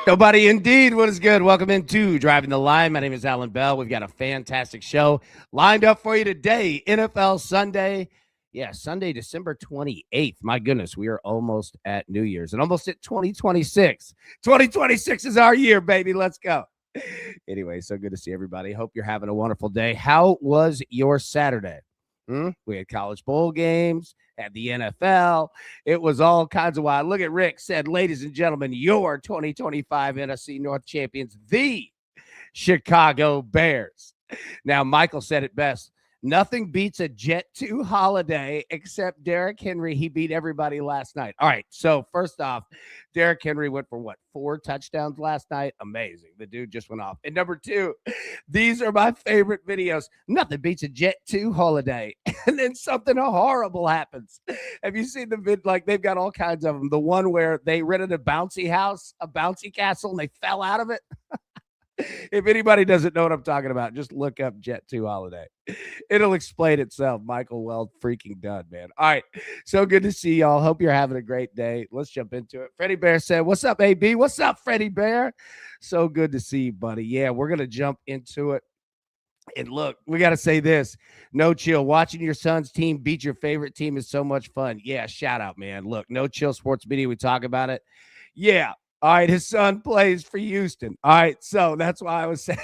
Nobody indeed. What is good? Welcome into Driving the Line. My name is Alan Bell. We've got a fantastic show lined up for you today. NFL Sunday. Yeah, Sunday, December 28th. My goodness, we are almost at New Year's and almost at 2026. 2026 is our year, baby. Let's go. Anyway, so good to see everybody. Hope you're having a wonderful day. How was your Saturday? We had college bowl games, had the NFL. It was all kinds of wild. Look at Rick said, ladies and gentlemen, your 2025 NFC North champions, the Chicago Bears. Now, Michael said it best. Nothing beats a Jet 2 holiday except Derrick Henry. He beat everybody last night. All right. So, first off, Derrick Henry went for 4 touchdowns last night? Amazing. The dude just went off. And number 2, these are my favorite videos. Nothing beats a Jet 2 holiday. And then something horrible happens. Have you seen the vid? Like, they've got all kinds of them. The one where they rented a bouncy house, a bouncy castle, and they fell out of it. If anybody doesn't know what I'm talking about, just look up Jet 2 holiday. It'll explain itself. Michael, well freaking done, man. All right. So good to see y'all. Hope you're having a great day. Let's jump into it. Freddie Bear said, what's up, AB? What's up, Freddie Bear? So good to see you, buddy. Yeah, we're going to jump into it. And look, we got to say this. No chill. Watching your son's team beat your favorite team is so much fun. Yeah, shout out, man. Look, No Chill Sports Media, we talk about it. Yeah. All right, his son plays for Houston. All right, so that's why I was saying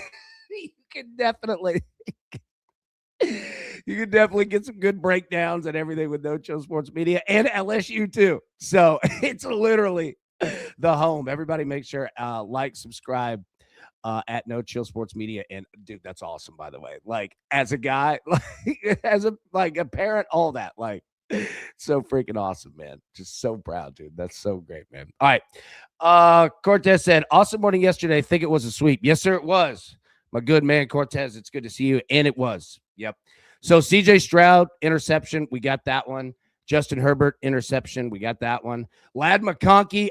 you can definitely get some good breakdowns and everything with No Chill Sports Media and LSU too. So it's literally the home. Everybody make sure like, subscribe at No Chill Sports Media. And dude, that's awesome, by the way. Like as a guy, as a parent, all that, so freaking awesome, man. Just so proud, dude. That's so great, man. All right. Cortez said, awesome morning yesterday. I think it was a sweep. Yes, sir, it was. My good man, Cortez. It's good to see you. And it was. Yep. So CJ Stroud, interception. We got that one. Justin Herbert, interception. We got that one. Lad McConkey.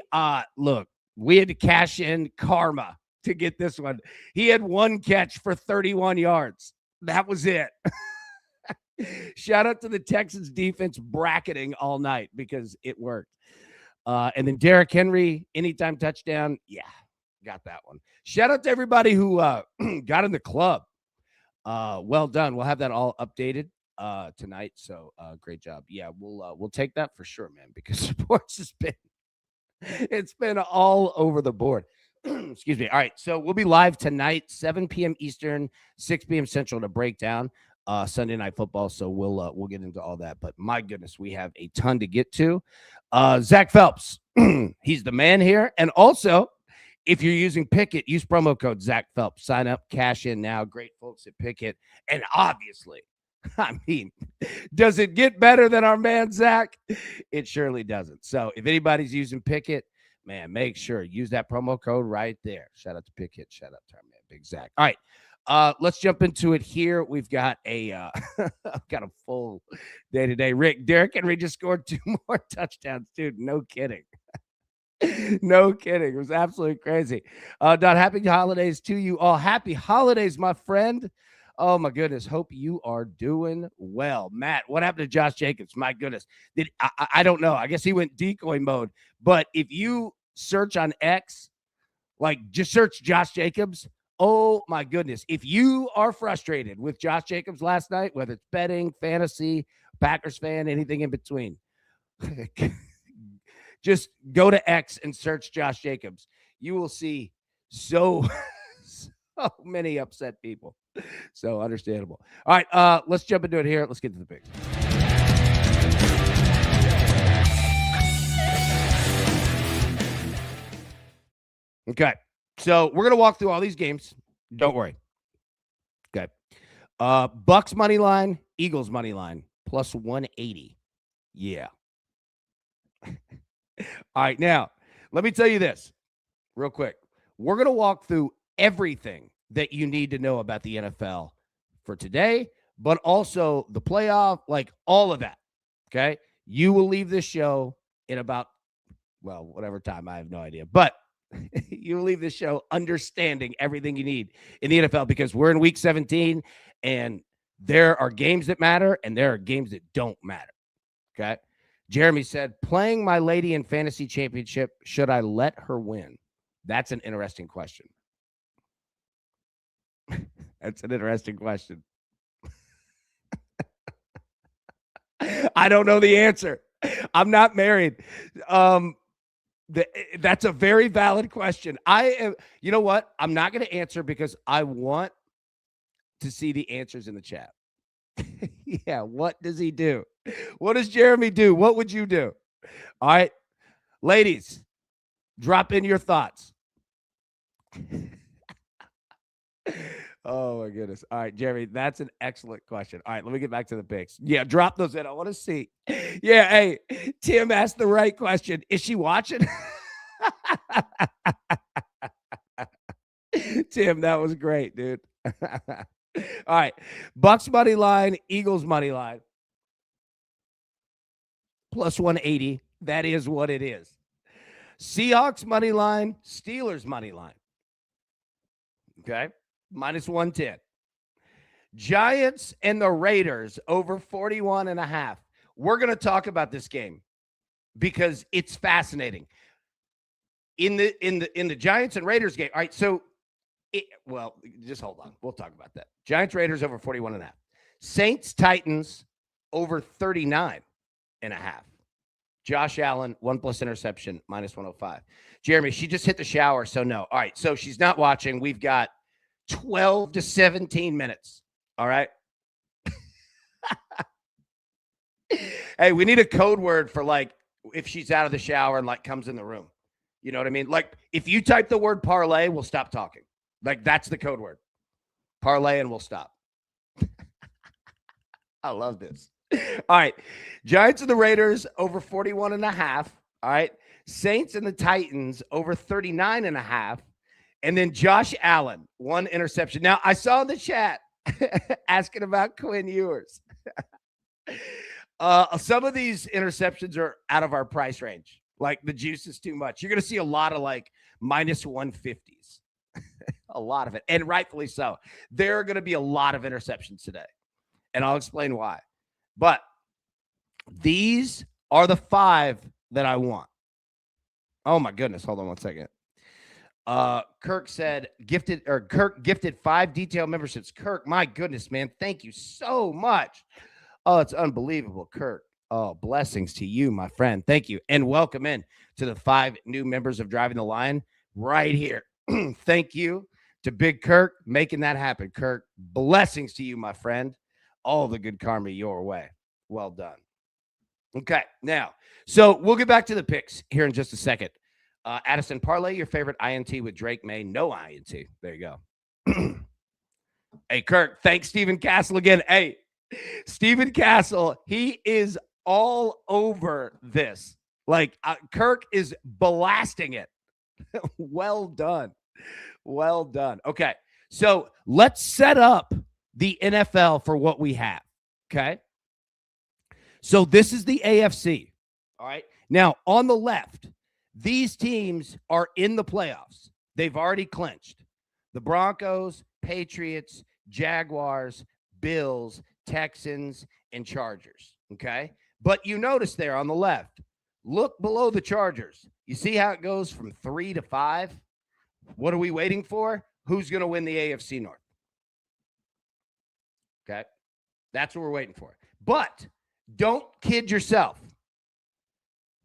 Look, we had to cash in karma to get this one. He had 1 catch for 31 yards. That was it. Shout out to the Texans defense bracketing all night because it worked. And then Derrick Henry, anytime touchdown. Yeah, got that one. Shout out to everybody who got in the club. Well done. We'll have that all updated tonight. So great job. Yeah, we'll take that for sure, man, because sports it's been all over the board. Excuse me. All right. So we'll be live tonight, 7 p.m. Eastern, 6 p.m. Central to break down Sunday Night Football. So we'll get into all that. But my goodness, we have a ton to get to. Zach Phelps, he's the man here. And also, if you're using Pickett, use promo code Zach Phelps. Sign up, cash in now. Great folks at Pickett. And obviously, I mean, does it get better than our man Zach? It surely doesn't. So if anybody's using Pickett, man, make sure use that promo code right there. Shout out to Pickett. Shout out to our man, Big Zach. All right. Let's jump into it here. We've got a full day today. Derrick Henry just scored 2 more touchdowns, dude. No kidding. No kidding. It was absolutely crazy. Happy holidays to you all. Happy holidays, my friend. Oh my goodness. Hope you are doing well. Matt, what happened to Josh Jacobs? My goodness. I don't know. I guess he went decoy mode. But if you search on X, just search Josh Jacobs. Oh, my goodness. If you are frustrated with Josh Jacobs last night, whether it's betting, fantasy, Packers fan, anything in between, just go to X and search Josh Jacobs. You will see so many upset people. So understandable. All right, let's jump into it here. Let's get to the picks. Okay. So we're going to walk through all these games. Don't worry. Okay. Bucks money line, Eagles money line, plus 180. Yeah. All right. Now, let me tell you this real quick. We're going to walk through everything that you need to know about the NFL for today, but also the playoff, all of that. Okay. You will leave this show in about, whatever time. I have no idea. But you leave the show understanding everything you need in the NFL because we're in week 17 and there are games that matter and there are games that don't matter. Okay. Jeremy said, playing my lady in fantasy championship, should I let her win? That's an interesting question. That's an interesting question. I don't know the answer. I'm not married. That's a very valid question. You know what? I'm not going to answer because I want to see the answers in the chat. Yeah, what does he do? What does Jeremy do? What would you do? All right, ladies, drop in your thoughts. Oh my goodness. All right, Jeremy, that's an excellent question. All right, let me get back to the picks. Yeah, drop those in. I want to see. Yeah, hey, Tim asked the right question. Is she watching? Tim, that was great, dude. All right, Bucks money line, Eagles money line, plus 180. That is what it is. Seahawks money line, Steelers money line. Okay, minus 110. Giants and the Raiders over 41.5. We're going to talk about this game because it's fascinating. In the Giants and Raiders game. All right, so just hold on. We'll talk about that. Giants Raiders over 41.5. Saints Titans over 39.5. Josh Allen 1+ interception minus 105. Jeremy, she just hit the shower, so no. All right, so she's not watching. We've got 12 to 17 minutes. All right. Hey, we need a code word for like if she's out of the shower and like comes in the room. You know what I mean? Like if you type the word parlay, we'll stop talking. Like that's the code word. Parlay and we'll stop. I love this. All right. Giants and the Raiders over 41.5. All right. Saints and the Titans over 39.5. And then Josh Allen, 1 interception. Now, I saw in the chat asking about Quinn Ewers. Some of these interceptions are out of our price range. Like the juice is too much. You're going to see a lot of like minus 150s. A lot of it. And rightfully so. There are going to be a lot of interceptions today. And I'll explain why. But these are the 5 that I want. Oh my goodness. Hold on one second. Kirk said Kirk gifted 5 detail memberships. Kirk, my goodness, man. Thank you so much. Oh, it's unbelievable, Kirk. Oh, blessings to you, my friend. Thank you. And welcome in to the 5 new members of Driving the Line right here. Thank you to Big Kirk making that happen. Kirk, blessings to you, my friend. All the good karma your way. Well done. Okay, now, so we'll get back to the picks here in just a second. Addison, parlay your favorite INT with Drake May. No INT. There you go. Hey, Kirk, thanks, Stephen Castle again. Hey, Stephen Castle, he is all over this. Like, Kirk is blasting it. Well done. Well done. Okay, so let's set up the NFL for what we have, okay? So this is the AFC, all right? Now, on the left, these teams are in the playoffs. They've already clinched. The Broncos, Patriots, Jaguars, Bills, Texans, and Chargers, okay? But you notice there on the left, look below the Chargers. You see how it goes from 3 to 5? What are we waiting for? Who's going to win the AFC North? Okay? That's what we're waiting for. But don't kid yourself.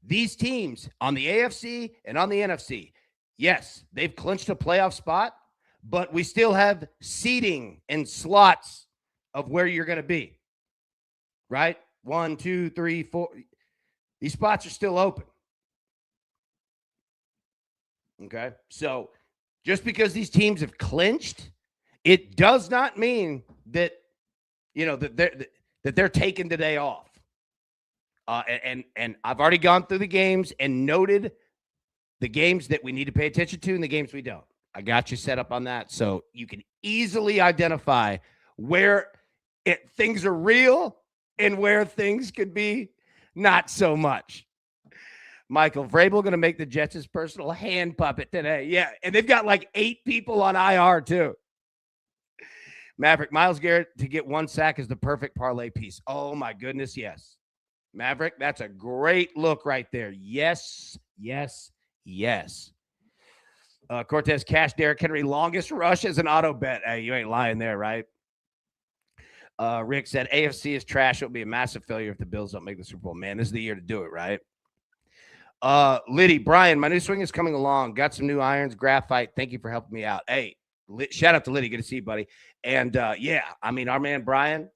These teams on the AFC and on the NFC, yes, they've clinched a playoff spot, but we still have seating and slots of where you're going to be, right? 1, 2, 3, 4. These spots are still open. Okay? So just because these teams have clinched, it does not mean that, you know, that they're taking today off. And I've already gone through the games and noted the games that we need to pay attention to and the games we don't. I got you set up on that so you can easily identify where things are real and where things could be not so much. Michael Vrabel going to make the Jets his personal hand puppet today. Yeah, and they've got like 8 people on IR too. Maverick, Myles Garrett to get 1 sack is the perfect parlay piece. Oh my goodness, yes. Maverick, that's a great look right there. Yes, yes, yes. Cortez Cash, Derrick Henry, longest rush as an auto bet. Hey, you ain't lying there, right? Rick said AFC is trash. It'll be a massive failure if the Bills don't make the Super Bowl. Man, this is the year to do it, right? Liddy, Brian, my new swing is coming along. Got some new irons, graphite. Thank you for helping me out. Hey, shout out to Liddy. Good to see you, buddy. And yeah, I mean, our man Brian,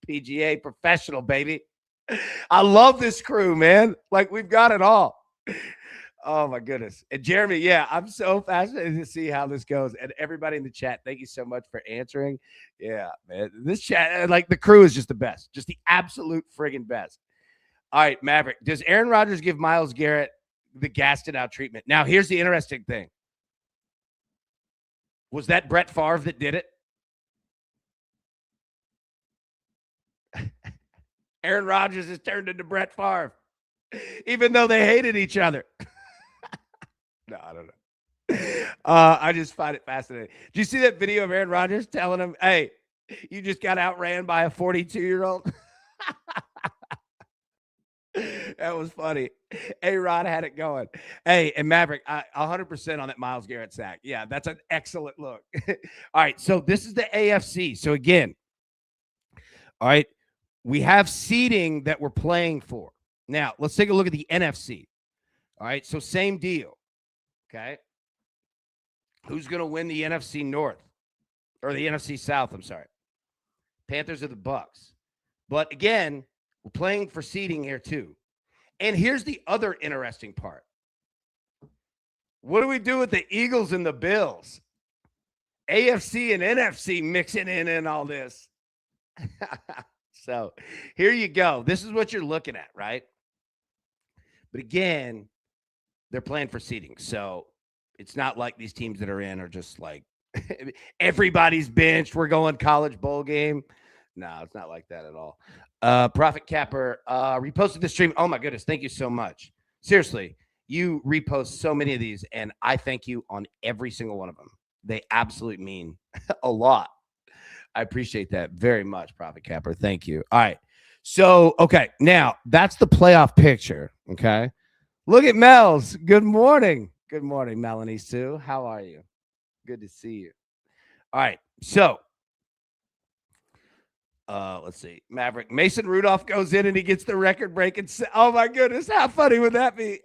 PGA professional, baby. I love this crew, man. Like, we've got it all. Oh, my goodness. And Jeremy, yeah, I'm so fascinated to see how this goes. And everybody in the chat, thank you so much for answering. Yeah, man. This chat, like, the crew is just the best. Just the absolute friggin' best. All right, Maverick. Does Aaron Rodgers give Myles Garrett the gassed out treatment? Now, here's the interesting thing. Was that Brett Favre that did it? Aaron Rodgers has turned into Brett Favre, even though they hated each other. No, I don't know. I just find it fascinating. Did you see that video of Aaron Rodgers telling him, hey, you just got outran by a 42-year-old? That was funny. A-Rod had it going. Hey, and Maverick, 100% on that Myles Garrett sack. Yeah, that's an excellent look. All right, so this is the AFC. So again, all right, we have seeding that we're playing for. Now, let's take a look at the NFC. All right, so same deal. Okay. Who's going to win the NFC North? Or the NFC South, I'm sorry. Panthers or the Bucks. But again, we're playing for seeding here too. And here's the other interesting part. What do we do with the Eagles and the Bills? AFC and NFC mixing in all this. So here you go. This is what you're looking at, right? But again, they're playing for seeding. So it's not like these teams that are in are just like everybody's benched. We're going college bowl game. No, it's not like that at all. Profit Capper reposted the stream. Oh, my goodness. Thank you so much. Seriously, you repost so many of these, and I thank you on every single one of them. They absolutely mean a lot. I appreciate that very much, Profit Capper. Thank you. All right. So, okay. Now, that's the playoff picture, okay? Look at Mel's. Good morning. Good morning, Melanie Sue. How are you? Good to see you. All right. So, let's see. Maverick. Mason Rudolph goes in and he gets the record break. And oh, my goodness. How funny would that be?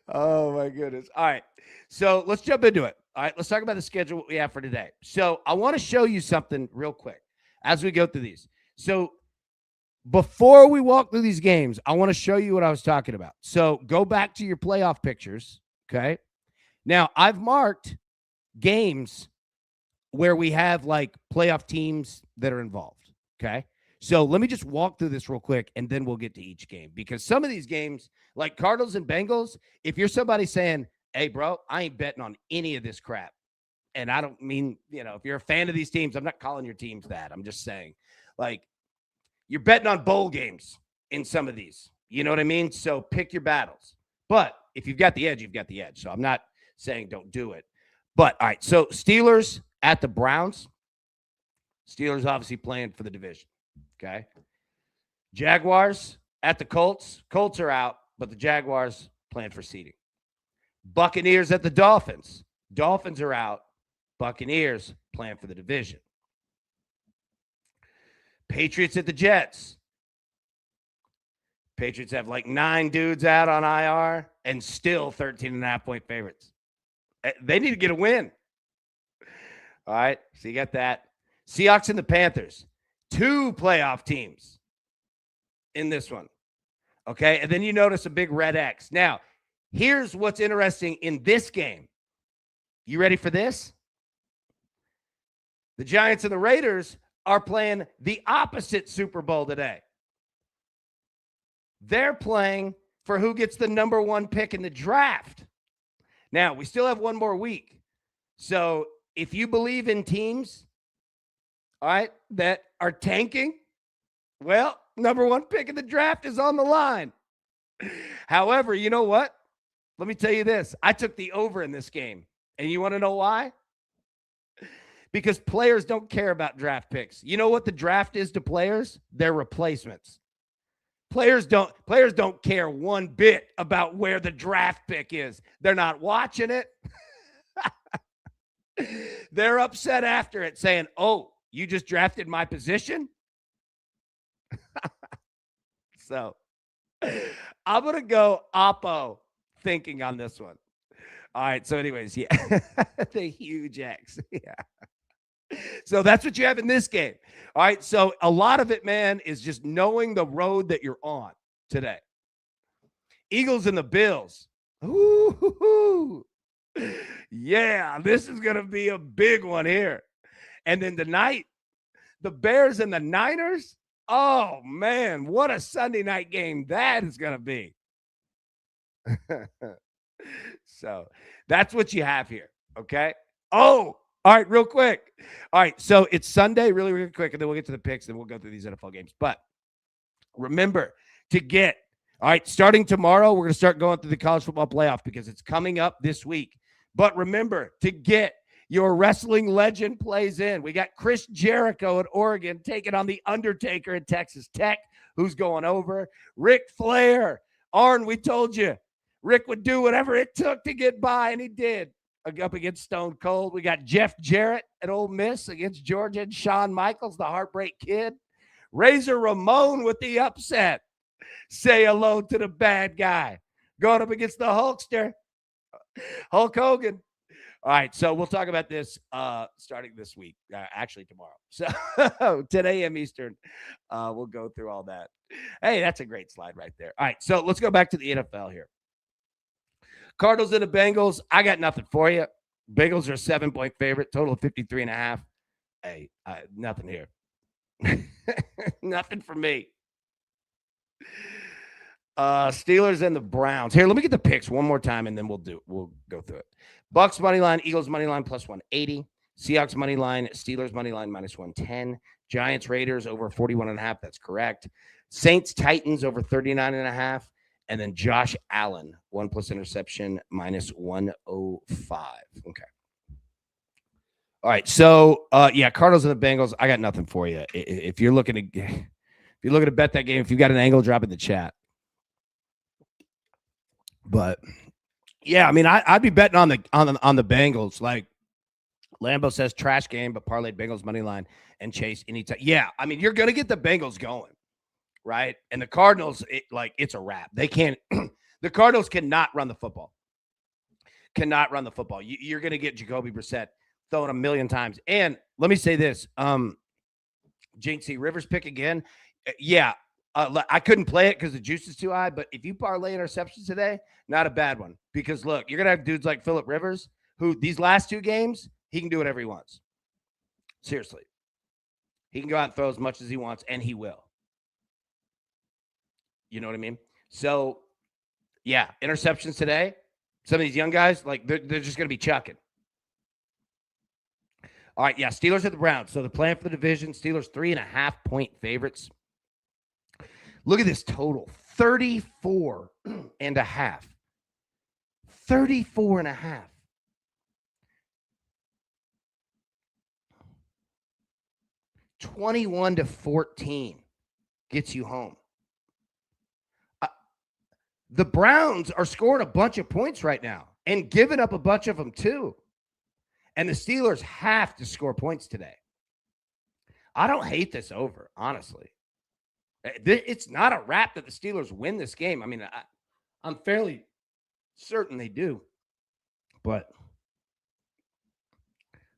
Oh, my goodness. All right. So, let's jump into it. All right. Let's talk about the schedule we have for today. So, I want to show you something real quick as we go through these. So, before we walk through these games, I want to show you what I was talking about. So go back to your playoff pictures, okay? Now, I've marked games where we have like playoff teams that are involved, okay? So let me just walk through this real quick, and then we'll get to each game. Because some of these games, like Cardinals and Bengals, if you're somebody saying, hey, bro, I ain't betting on any of this crap, and I don't mean, if you're a fan of these teams, I'm not calling your teams that. I'm just saying, like, you're betting on bowl games in some of these. You know what I mean? So pick your battles. But if you've got the edge, you've got the edge. So I'm not saying don't do it. But, all right, so Steelers at the Browns. Steelers obviously playing for the division, okay? Jaguars at the Colts. Colts are out, but the Jaguars playing for seeding. Buccaneers at the Dolphins. Dolphins are out. Buccaneers playing for the division. Patriots at the Jets. Patriots have like 9 dudes out on IR and still 13.5-point favorites. They need to get a win. All right, so you got that. Seahawks and the Panthers. 2 playoff teams in this one. Okay, and then you notice a big red X. Now, here's what's interesting in this game. You ready for this? The Giants and the Raiders are playing the opposite Super Bowl today. They're playing for who gets the number 1 pick in the draft. Now, we still have one more week. So if you believe in teams, all right, that are tanking, well, number 1 pick in the draft is on the line. However, you know what? Let me tell you this. I took the over in this game. And you want to know why? Because players don't care about draft picks. You know what the draft is to players? They're replacements. Players don't care one bit about where the draft pick is. They're not watching it. They're upset after it saying, "Oh, you just drafted my position?" So, I'm going to go Oppo thinking on this one. All right, so anyways, yeah. The huge X. Yeah. So that's what you have in this game. All right. So a lot of it, man, is just knowing the road that you're on today. Eagles and the Bills. Ooh, yeah, this is going to be a big one here. And then tonight, the Bears and the Niners. Oh, man, what a Sunday night game that is going to be. So that's what you have here. Okay. Oh, all right, real quick. All right, so it's Sunday, really, really quick, and then we'll get to the picks, and we'll go through these NFL games. But remember to get, all right, starting tomorrow, we're going to start going through the college football playoff because it's coming up this week. But remember to get your wrestling legend plays in. We got Chris Jericho at Oregon taking on The Undertaker at Texas Tech, who's going over. Ric Flair. Arn, we told you, Rick would do whatever it took to get by, and he did. Up against Stone Cold. We got Jeff Jarrett at Ole Miss against Georgia and Shawn Michaels, the Heartbreak Kid. Razor Ramon with the upset. Say hello to the bad guy. Going up against the Hulkster, Hulk Hogan. All right, so we'll talk about this starting this week, actually tomorrow. So 10 a.m. Eastern, we'll go through all that. Hey, that's a great slide right there. All right, so let's go back to the NFL here. Cardinals and the Bengals, I got nothing for you. Bengals are a 7-point favorite, total of 53.5. Hey, nothing here. Nothing for me. Steelers and the Browns. Here, let me get the picks one more time, and then we'll go through it. Bucks money line, Eagles money line plus 180. Seahawks money line, Steelers money line minus 110. Giants Raiders over 41.5. That's correct. Saints Titans over 39.5. And then Josh Allen, 1+ interception, minus 105. Okay. All right. So, yeah, Cardinals and the Bengals. I got nothing for you. If you're looking to bet that game, if you got an angle, drop in the chat. But yeah, I mean, I'd be betting on the Bengals. Like Lambeau says, trash game, but parlayed Bengals money line and chase anytime. Yeah, I mean, you're gonna get the Bengals going. Right. And the Cardinals, it's a wrap. They can't, the Cardinals cannot run the football. Cannot run the football. You're going to get Jacoby Brissett throwing a million times. And let me say this, Jinxie Rivers pick again. Yeah. I couldn't play it because the juice is too high, but if you parlay interceptions today, not a bad one. Because look, you're going to have dudes like Phillip Rivers, who these last 2 games, he can do whatever he wants. Seriously. He can go out and throw as much as he wants, and he will. You know what I mean? So, yeah, interceptions today. Some of these young guys, like, they're just going to be chucking. All right, yeah, Steelers at the Browns. So, they're playing for the division. Steelers 3.5-point favorites. Look at this total, 34.5. 34.5. $21-14 gets you home. The Browns are scoring a bunch of points right now and giving up a bunch of them too. And the Steelers have to score points today. I don't hate this over, honestly. It's not a wrap that the Steelers win this game. I mean, I'm fairly certain they do. But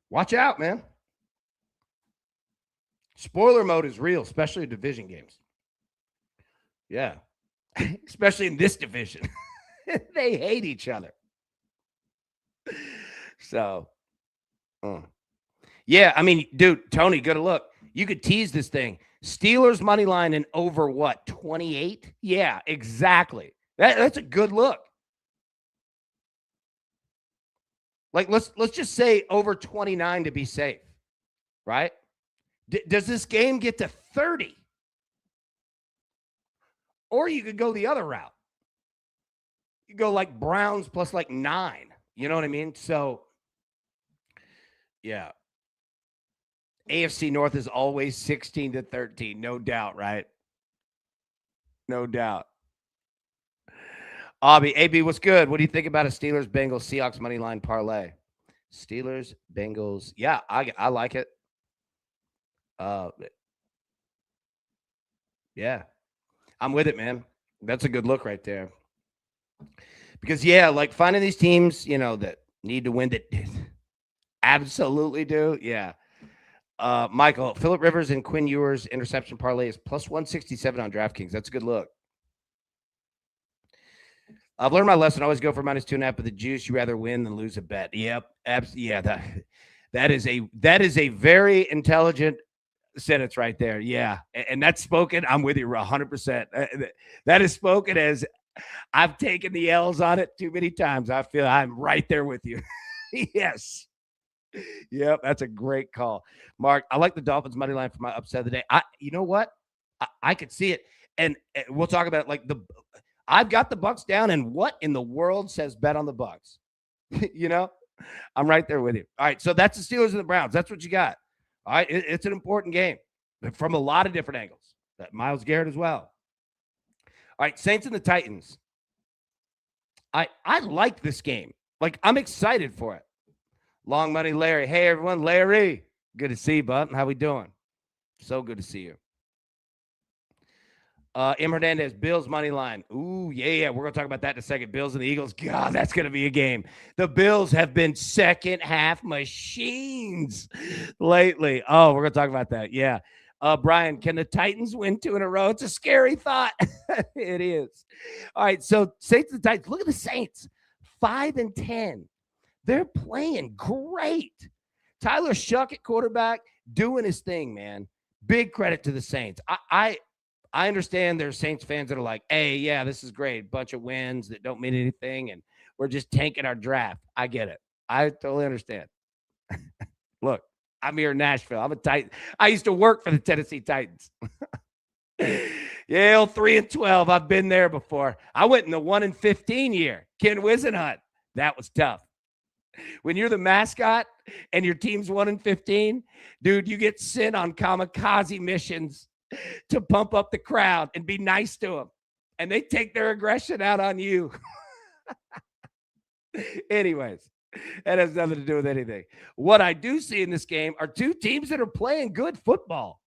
watch out, man. Spoiler mode is real, especially in division games. Yeah. Especially in this division. They hate each other. So, yeah, I mean, dude, Tony, good look. You could tease this thing. Steelers money line and over what, 28? Yeah, exactly. That's a good look. Like, let's just say over 29 to be safe, right? Does this game get to 30? Or you could go the other route. You go like Browns plus like 9. You know what I mean? So, yeah. AFC North is always 16-13, no doubt, right? No doubt. AB, what's good? What do you think about a Steelers Bengals Seahawks money line parlay? Steelers Bengals. Yeah, I like it. Uh, yeah, I'm with it, man. That's a good look right there. Because yeah, like finding these teams, that need to win, that absolutely do. Yeah. Michael, Phillip Rivers and Quinn Ewers interception parlay is plus 167 on DraftKings. That's a good look. I've learned my lesson. Always go for -2.5, but the juice, you rather win than lose a bet. Yep. Yeah. That is a very intelligent sentence right there. Yeah. And that's spoken. I'm with you 100%. That is spoken as I've taken the L's on it too many times. I feel I'm right there with you. Yes. Yep, that's a great call. Mark, I like the Dolphins money line for my upset of the day. You know what? I could see it. And we'll talk about it I've got the Bucks down, and what in the world says bet on the Bucks? I'm right there with you. All right, so that's the Steelers and the Browns. That's what you got. All right, it's an important game from a lot of different angles. That Myles Garrett as well. All right, Saints and the Titans. I like this game. I'm excited for it. Long Money Larry. Hey, everyone. Larry. Good to see you, bud. How we doing? So good to see you. M. Hernandez, Bills money line. Ooh, yeah. We're going to talk about that in a second. Bills and the Eagles. God, that's going to be a game. The Bills have been second half machines lately. Oh, we're going to talk about that. Yeah. Brian, can the Titans win 2 in a row? It's a scary thought. It is. All right. So Saints and the Titans. Look at the Saints. 5-10. They're playing great. Tyler Shuck at quarterback, doing his thing, man. Big credit to the Saints. I understand there's Saints fans that are like, hey, yeah, this is great. Bunch of wins that don't mean anything, and we're just tanking our draft. I get it. I totally understand. Look, I'm here in Nashville. I'm a Titan. I used to work for the Tennessee Titans. Yeah, 3-12. I've been there before. I went in the 1-15 year. Ken Wisenhunt. That was tough. When you're the mascot and your team's 1-15, dude, you get sent on kamikaze missions to pump up the crowd and be nice to them. And they take their aggression out on you. Anyways, that has nothing to do with anything. What I do see in this game are two teams that are playing good football.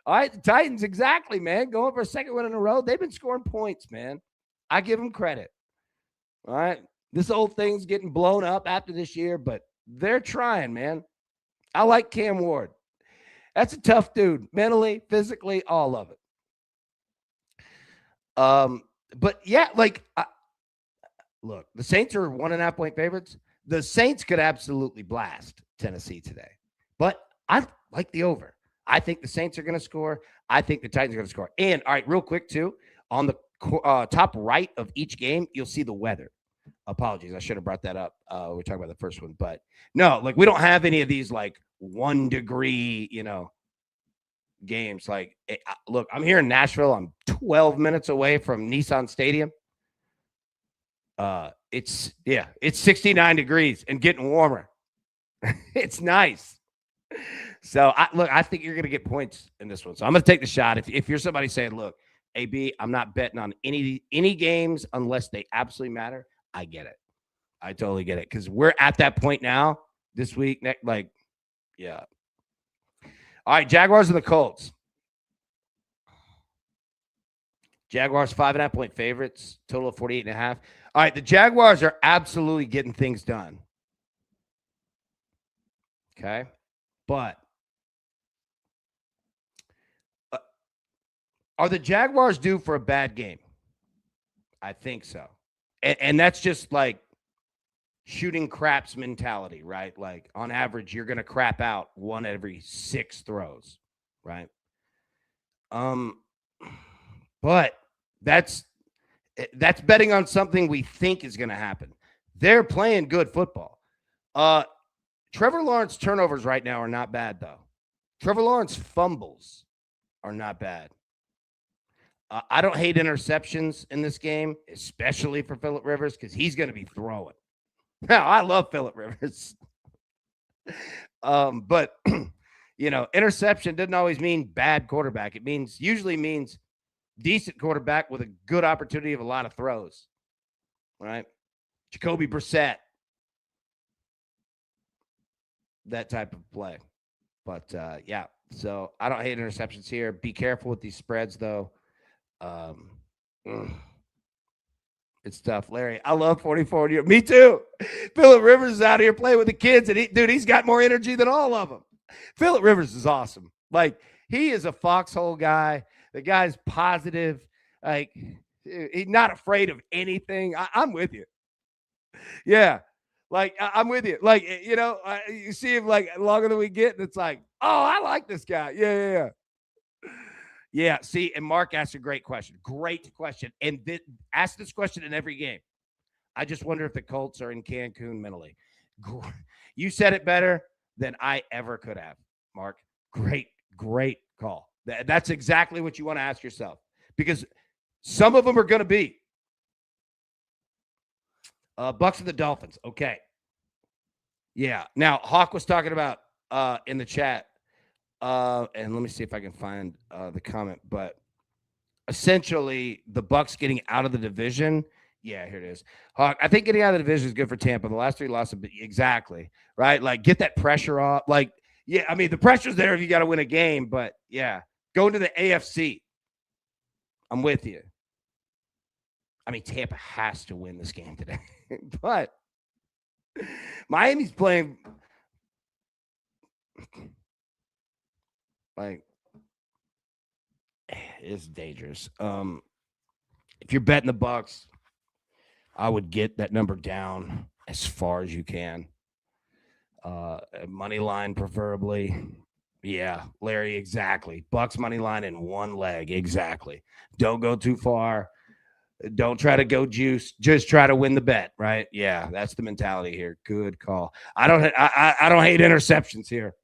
All right, the Titans, exactly, man. Going for a second win in a row. They've been scoring points, man. I give them credit. All right. This old thing's getting blown up after this year, but they're trying, man. I like Cam Ward. That's a tough dude, mentally, physically, all of it. But yeah, look, the Saints are 1.5 point favorites. The Saints could absolutely blast Tennessee today, but I like the over. I think the Saints are going to score. I think the Titans are going to score. And all right, real quick too, on the top right of each game, you'll see the weather. Apologies, I should have brought that up. We're talking about the first one, but no, we don't have any of these 1 degree, games. Look, I'm here in Nashville. I'm 12 minutes away from Nissan Stadium. It's 69 degrees and getting warmer. It's nice. So I think you're going to get points in this one. So I'm going to take the shot. If you're somebody saying, look, AB, I'm not betting on any games unless they absolutely matter. I get it. I totally get it. Because we're at that point now this week. Yeah. All right, Jaguars and the Colts. Jaguars 5.5 point favorites, total of 48.5. All right, the Jaguars are absolutely getting things done. Okay. But are the Jaguars due for a bad game? I think so. And that's just shooting craps mentality, right? On average, you're going to crap out 1 every 6 throws, right? But that's betting on something we think is going to happen. They're playing good football. Trevor Lawrence turnovers right now are not bad, though. Trevor Lawrence fumbles are not bad. I don't hate interceptions in this game, especially for Phillip Rivers, because he's going to be throwing. Now, I love Phillip Rivers. But, interception doesn't always mean bad quarterback. It usually means Decent quarterback with a good opportunity of a lot of throws, right? Jacoby Brissett, that type of play. But yeah, so I don't hate interceptions here. Be careful with these spreads, though. Um, it's tough, Larry. I love 44 years. Me too. Phillip Rivers is out here playing with the kids, and he's got more energy than all of them. Phillip Rivers is awesome. Like, he is a foxhole guy. The guy's positive. Like, he's not afraid of anything. I'm with you. Yeah. Like, I'm with you. Like, you see him like longer than we get, and it's like, oh, I like this guy. Yeah. Yeah. See, and Mark asked a great question. Great question. And ask this question in every game. I just wonder if the Colts are in Cancun mentally. You said it better than I ever could have, Mark. Great call. That's exactly what you want to ask yourself, because some of them are going to be. Bucks and the Dolphins. Okay. Yeah. Now, Hawk was talking about in the chat, and let me see if I can find the comment, but essentially the Bucks getting out of the division. Yeah, here it is. Hawk, I think getting out of the division is good for Tampa. The last 3 losses, exactly, right? Like, get that pressure off. Like, yeah, I mean, the pressure's there if you got to win a game, but yeah, go to the AFC. I'm with you. I mean, Tampa has to win this game today, but Miami's playing like, it's dangerous. If you're betting the Bucks, I would get that number down as far as you can. Money line, preferably. Yeah, Larry, exactly. Bucks money line in one leg, exactly. Don't go too far. Don't try to go juice. Just try to win the bet, right? Yeah, that's the mentality here. Good call. I don't hate interceptions here.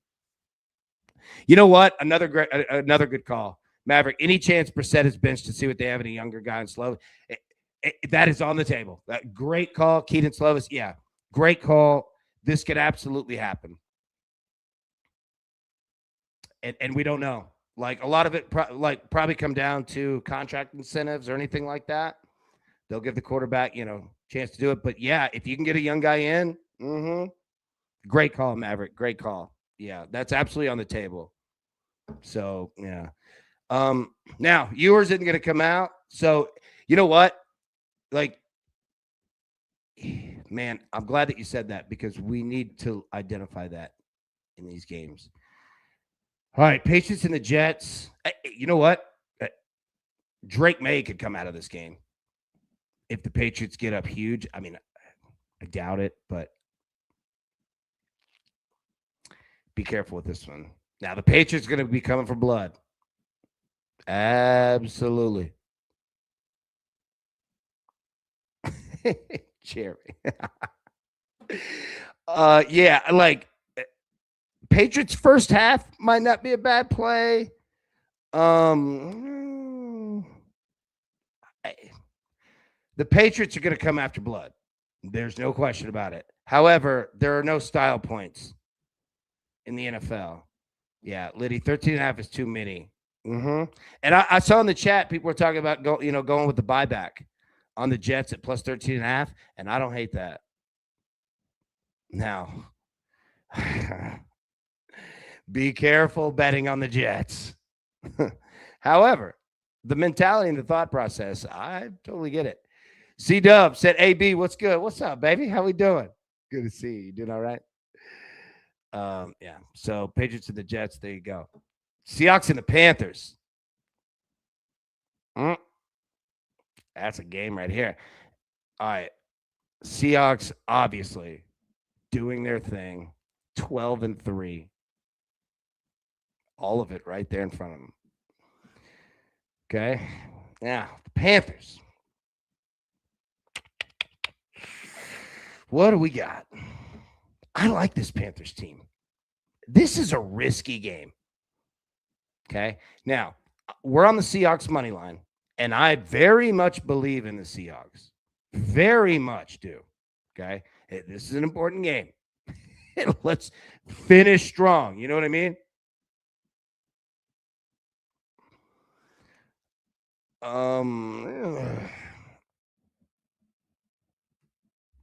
You know what? Another good call, Maverick. Any chance Brissett is benched to see what they have in a younger guy in Slovis? That is on the table. Great call, Keaton Slovis. Yeah, great call. This could absolutely happen, and we don't know. Like, a lot of it, probably come down to contract incentives or anything like that. They'll give the quarterback, chance to do it. But yeah, if you can get a young guy in, great call, Maverick. Great call. Yeah, that's absolutely on the table. So yeah. Now yours isn't going to come out. So you know what? Like, man, I'm glad that you said that, because we need to identify that in these games. All right, Patriots and the Jets. You know what? Drake May could come out of this game if the Patriots get up huge. I mean, I doubt it, but be careful with this one. Now, the Patriots are going to be coming for blood. Absolutely. Jerry. Yeah, like, Patriots first half might not be a bad play. The Patriots are going to come after blood. There's no question about it. However, there are no style points in the NFL. Yeah, Liddy, 13.5 is too many. And I saw in the chat people were talking about going with the buyback on the Jets at plus 13.5, and I don't hate that. Now, be careful betting on the Jets. However, the mentality and the thought process, I totally get it. C-Dub said, AB, what's good? What's up, baby? How we doing? Good to see you. You doing all right? Yeah. So Patriots and the Jets, there you go. Seahawks and the Panthers. That's a game right here. All right. Seahawks, obviously, doing their thing. 12-3. All of it right there in front of them. Okay. Now, the Panthers. What do we got? I like this Panthers team. This is a risky game. Okay. Now, we're on the Seahawks money line, and I very much believe in the Seahawks. Very much do. Okay. This is an important game. Let's finish strong. You know what I mean?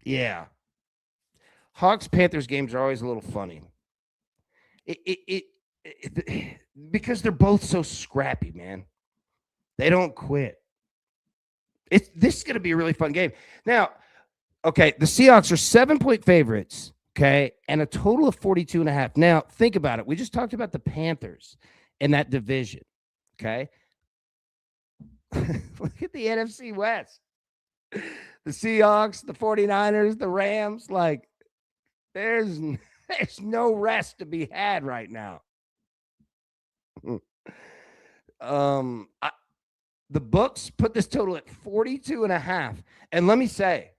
Yeah. Hawks Panthers games are always a little funny. It because they're both so scrappy, man. They don't quit. This is going to be a really fun game. Now, okay, the Seahawks are 7-point favorites, okay, and a total of 42.5. Now, think about it. We just talked about the Panthers in that division, okay? Look at the NFC West. The Seahawks, the 49ers, the Rams, like there's no rest to be had right now. The books put this total at 42.5. And let me say,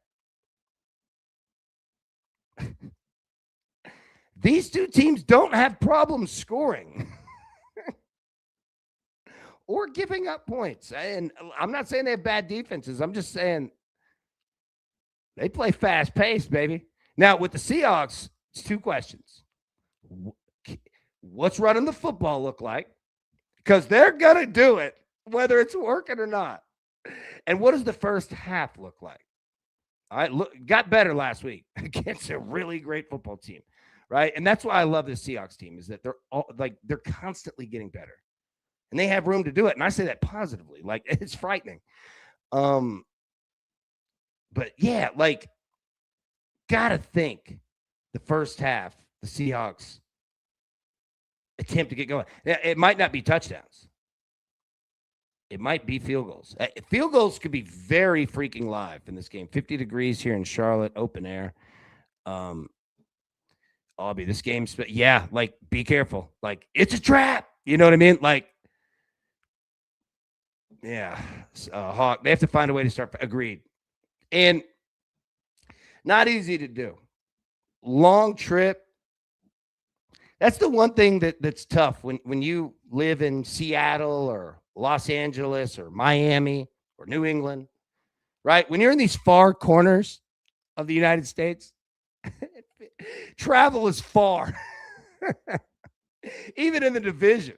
these two teams don't have problems scoring or giving up points. And I'm not saying they have bad defenses. I'm just saying they play fast paced, baby. Now, with the Seahawks, it's two questions. What's running the football look like? Because they're going to do it, whether it's working or not. And what does the first half look like? All right, look, got better last week against a really great football team, right? And that's why I love this Seahawks team is that they're constantly getting better, and they have room to do it. And I say that positively, like it's frightening. But yeah, like gotta think the first half the Seahawks attempt to get going. It might not be touchdowns. It might be field goals. Field goals could be very freaking live in this game. 50 degrees here in Charlotte, open air. Albie, this game's, yeah, like, be careful. Like, it's a trap. You know what I mean? Like, yeah, Hawk, they have to find a way to start. Agreed. And not easy to do. Long trip. That's the one thing that's tough when you live in Seattle or Los Angeles or Miami or New England, right? When you're in these far corners of the United States, travel is far, even in the division,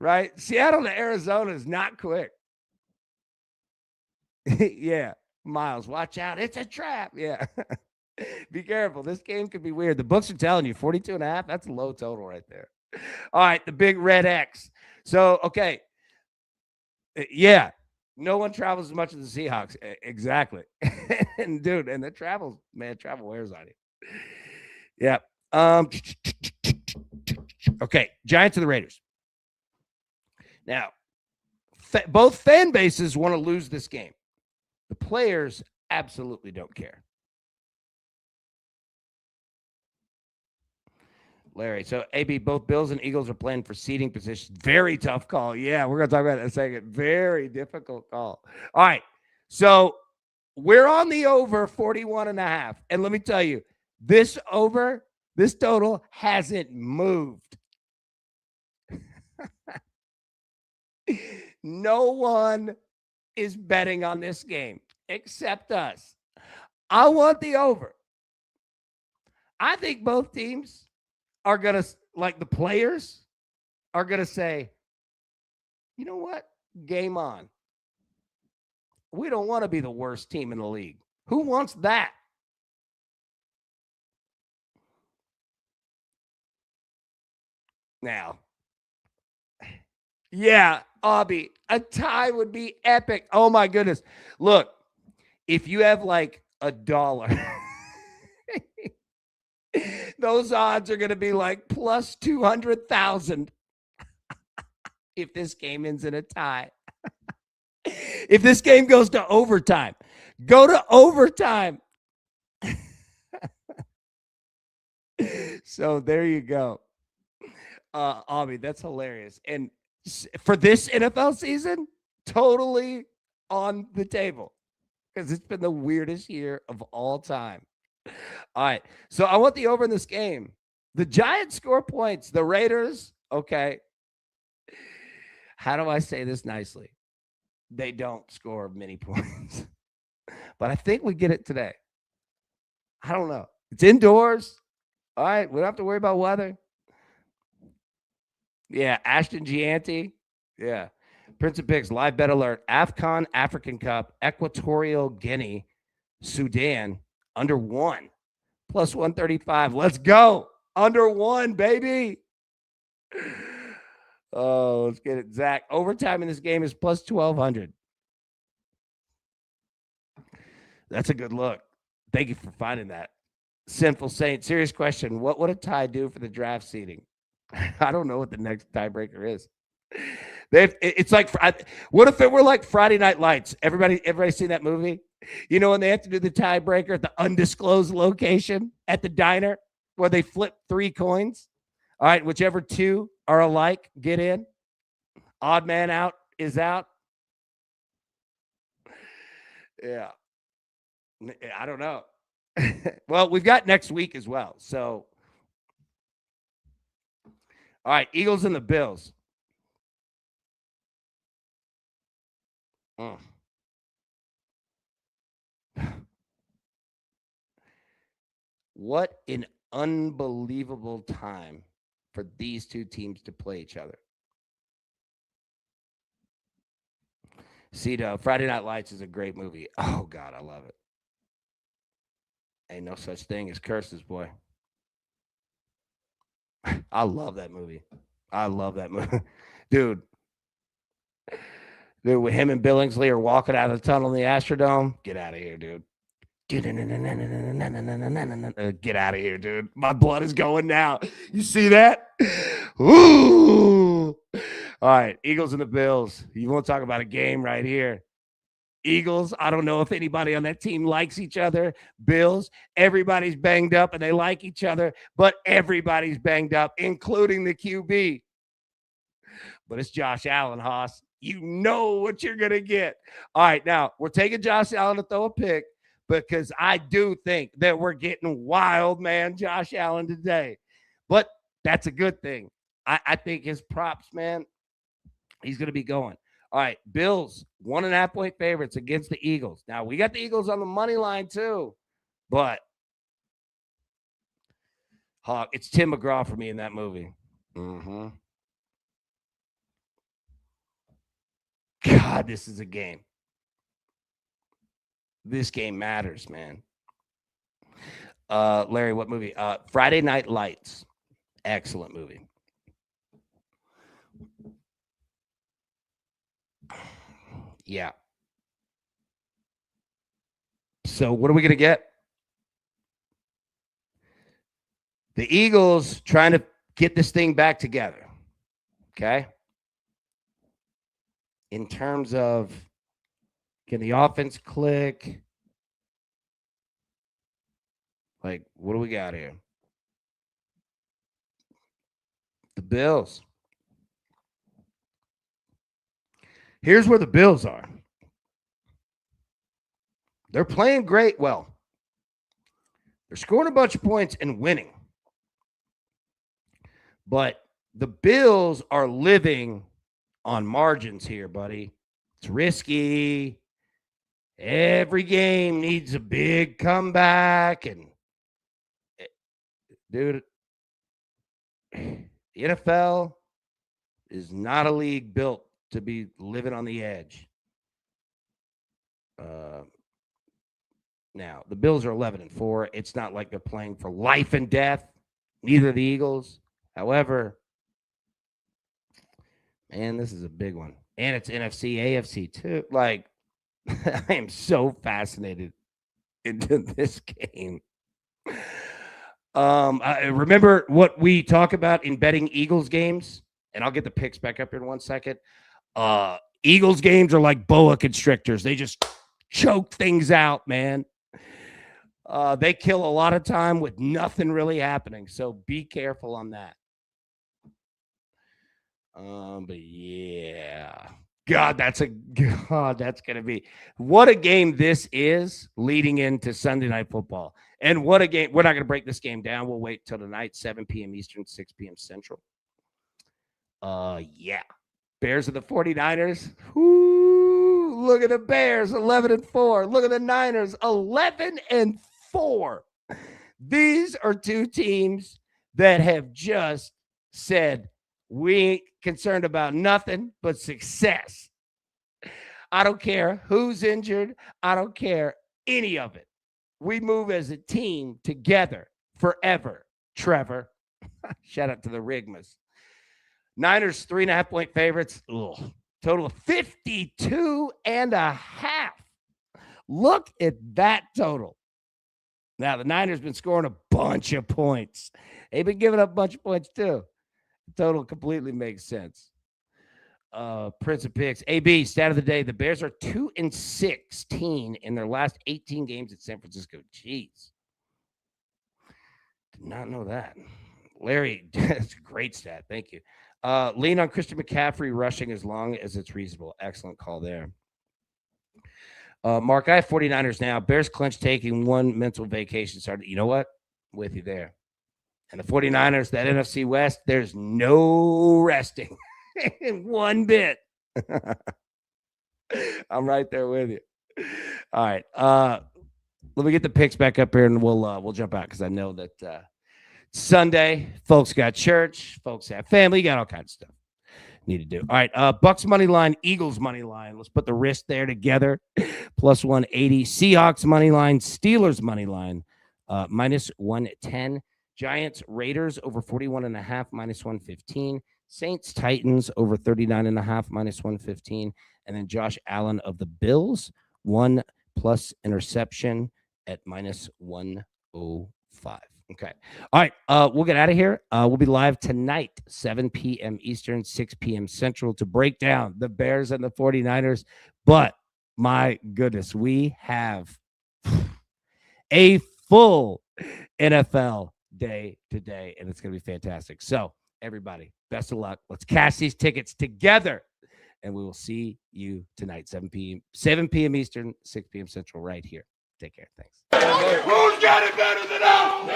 right? Seattle to Arizona is not quick. Yeah, Miles, watch out. It's a trap. Yeah. Be careful. This game could be weird. The books are telling you 42.5. That's a low total right there. All right, the big red X. So, okay. Yeah. No one travels as much as the Seahawks. Exactly. And dude, and the travel wears on you. Yeah. Okay. Giants and the Raiders. Now, both fan bases want to lose this game. The players absolutely don't care. Larry. So, AB, both Bills and Eagles are playing for seeding positions. Very tough call. Yeah, we're going to talk about it in a second. Very difficult call. All right. So, we're on the over 41.5. And let me tell you, this total hasn't moved. No one is betting on this game except us. I want the over. I think both teams are going to, like the players, are going to say, you know what? Game on. We don't want to be the worst team in the league. Who wants that? Now, yeah, Abby, a tie would be epic. Oh, my goodness. Look, if you have like $1, those odds are going to be like plus 200,000 if this game ends in a tie. If this game goes to overtime, go to overtime. So there you go. Ami, that's hilarious. And for this NFL season, totally on the table because it's been the weirdest year of all time. All right. So I want the over in this game. The Giants score points. The Raiders, okay. How do I say this nicely? They don't score many points. But I think we get it today. I don't know. It's indoors. All right. We don't have to worry about weather. Yeah. Ashton Gianti. Yeah. Prince of Pigs, live bet alert. AFCON, African Cup, Equatorial Guinea, Sudan, under 1, plus 135. Let's go. Under 1, baby. Oh, let's get it. Zach, overtime in this game is plus 1,200. That's a good look. Thank you for finding that. Sinful Saint, serious question. What would a tie do for the draft seeding? I don't know what the next tiebreaker is. It's like, what if it were like Friday Night Lights? Everybody seen that movie? You know, when they have to do the tiebreaker at the undisclosed location at the diner where they flip 3 coins. All right, whichever 2 are alike, get in. Odd man out is out. Yeah. I don't know. Well, we've got next week as well. So, all right, Eagles and the Bills. What an unbelievable time for these two teams to play each other. Cito, Friday Night Lights is a great movie. Oh, God, I love it. Ain't no such thing as curses, boy. I love that movie. I love that movie. Dude, with him and Billingsley are walking out of the tunnel in the Astrodome. Get out of here, dude. Get out of here, dude. My blood is going now. You see that? Ooh. All right, Eagles and the Bills. You want to talk about a game right here. Eagles, I don't know if anybody on that team likes each other. Bills, everybody's banged up and they like each other, but everybody's banged up, including the QB. But it's Josh Allen, Haas. You know what you're going to get. All right, now we're taking Josh Allen to throw a pick because I do think that we're getting wild, man, Josh Allen today. But that's a good thing. I think his props, man, he's going to be going. All right, Bills, 1.5-point favorites against the Eagles. Now, we got the Eagles on the money line too, but Hawk, it's Tim McGraw for me in that movie. Mm-hmm. God, this is a game. This game matters, man. Larry, what movie? Friday Night Lights. Excellent movie. Yeah. So what are we going to get? The Eagles trying to get this thing back together. Okay. In terms of, can the offense click? Like, what do we got here? The Bills. Here's where the Bills are. They're playing great. Well, they're scoring a bunch of points and winning. But the Bills are living on margins here, buddy. It's risky. Every game needs a big comeback. And, dude, the NFL is not a league built to be living on the edge. Now, the Bills are 11-4. It's not like they're playing for life and death. Neither the Eagles. However, man, this is a big one. And it's NFC, AFC too. Like, I am so fascinated into this game. I remember what we talk about in betting Eagles games, and I'll get the picks back up here in 1 second. Eagles games are like boa constrictors. They just choke things out, man. They kill a lot of time with nothing really happening. So be careful on that. But yeah, God, that's going to be what a game this is leading into Sunday Night Football. And what a game. We're not going to break this game down. We'll wait till tonight, 7 p.m. Eastern, 6 p.m. Central. Yeah. Bears of the 49ers. Whoo, look at the Bears, 11-4. Look at the Niners, 11-4. These are two teams that have just said, we ain't concerned about nothing but success. I don't care who's injured. I don't care any of it. We move as a team together forever, Trevor. Shout out to the Rigmas. Niners 3.5-point favorites. Ugh. Total of 52.5. Look at that total. Now, the Niners been scoring a bunch of points. They've been giving up a bunch of points, too. The total completely makes sense. Prince of Picks. AB, stat of the day. The Bears are 2-16 in their last 18 games at San Francisco. Jeez. Did not know that. Larry, that's a great stat. Thank you. Lean on Christian McCaffrey rushing as long as it's reasonable. Excellent call there. Mark, I have 49ers now. Bears clinch taking one mental vacation started. You know what? I'm with you there. And the 49ers, that NFC West, there's no resting in one bit. I'm right there with you. All right. Let me get the picks back up here and we'll jump out because I know that Sunday, folks got church, folks have family, got all kinds of stuff need to do. All right, Bucks money line, Eagles money line. Let's put the wrist there together. Plus 180. Seahawks money line, Steelers money line, minus 110. Giants Raiders over 41.5, minus 115. Saints Titans over 39.5, minus 115. And then Josh Allen of the Bills, 1+ interception at minus 105. Okay. All right. We'll get out of here. We'll be live tonight, 7 p.m. Eastern, 6 p.m. Central to break down the Bears and the 49ers. But my goodness, we have a full NFL day today, and it's going to be fantastic. So, everybody, best of luck. Let's cash these tickets together, and we will see you tonight, 7 p.m. Eastern, 6 p.m. Central, right here. Take care. Thanks. Who's got it better than us? Nobody!